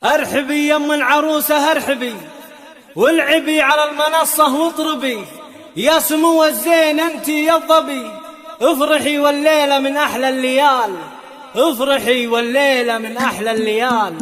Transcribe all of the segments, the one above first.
ارحبي يم العروسة ارحبي، والعبي على المنصة واطربي، يا سمو الزين انتي يا الظبي، افرحي والليلة من احلى الليال، افرحي والليلة من احلى الليال.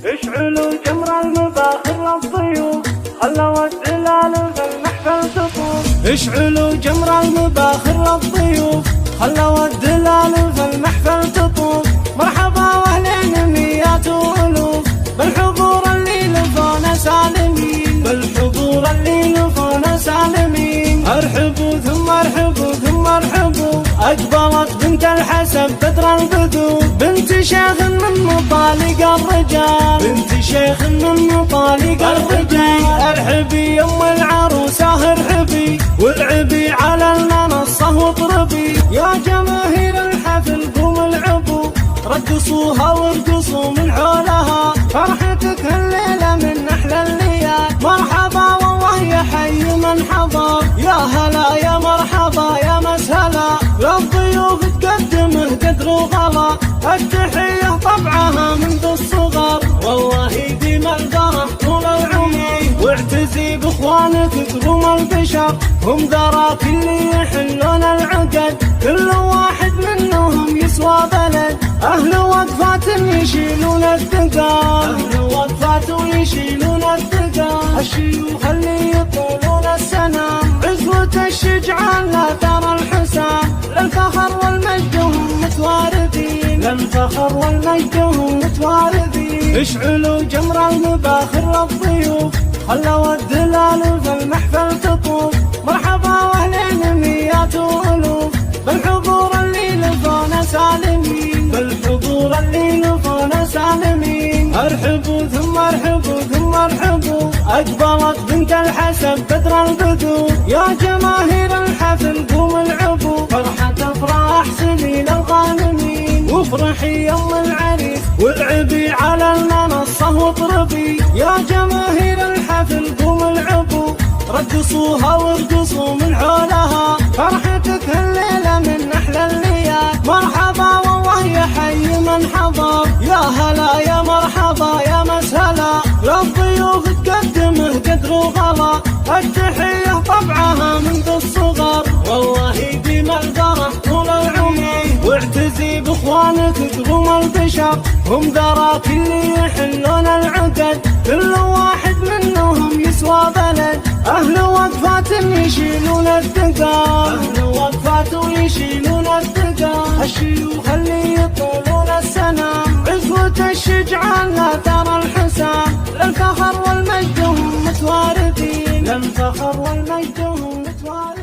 اشعلوا جمر المباخر للضيوف، خلوا الدلال في المحفل تطوف. اشعلوا جمر المباخر للضيوف، خلوا الدلال في المحفل تطوف. مرحبا واهلين مئات والوف، بالحضور اللي لفونا سالمين، بالحضور اللي لفونا سالمين. ارحبوا ثم ارحبوا ثم ارحبوا، اقبلت بنت الحسن بدر البدو، بنت شيخ من مطالق الرجال، بنت شيخ من مطالق الرجال. ارحبي يم العروسة ارحبي، والعبي على المنصة واطربي، يا جماهير الحفل قوموا العبوا، رقصوها وارقصوا من حولها، فرحتك الليلة من احلى الليال. مرحبا والله يا حي من حضر، يا هلا يا مرحبا يا مسهلا، للضيوف تقدمه قدر وغلا، التحية طبعها منذ الصغر، والله ديم الفرح طول العمر. واعتزي باخوانك كروم البشر، هم ذراك اللي يحلون العقد، كل واحد منهم يسوى بلد، اهل وقفات يشيلون الثقال، اهل وقفات ويشيلون الثقال. الشيوخ اللي يطولون السنام، عزوة الشجعان لا ترى الحسام، للفخر والمجد هم متواردين، للفخر والمجد هم متواردين. اشعلوا جمر المباخر للضيوف، خلوا الدلال في المحفل تطوف. مرحبا واهلين مئات والوف، بالحضور اللي لفونا سالمين، بالحضور اللي لفونا سالمين. ارحبوا ثم ارحبوا ثم ارحبوا، اقبلت بنت الحسن بدر البدو، يا جماهير الحفل قوموا العبوا، فرحة افراح سبيل الغانمين. وافرحي يم العريس، والعبي على المنصة واطربي، يا جماهير الحفل قوموا العبوا، رقصوها وارقصوا من حولها، فرحتك الليلة من احلى الليال. مرحبا والله يا حي من حضر، يا هلا يا مرحبا يا مسهلا، للضيوف تقدمه قدر وغلا، التحية طبعها منذ الصغر، والله ديم الفرح طول العمر. واعتزي باخوانك كروم البشر، هم ذراك اللي يحلون العقد، كل واحد منهم يسوى بلد، اهل وقفات يشيلون الثقال، اهل وقفات ويشيلون الثقال. الشيوخ اللي يطولون السنام، عزوة الشجعان لا ترى الحسام، للفخر والمجد هم متواردين، للفخر والمجد هم متواردين.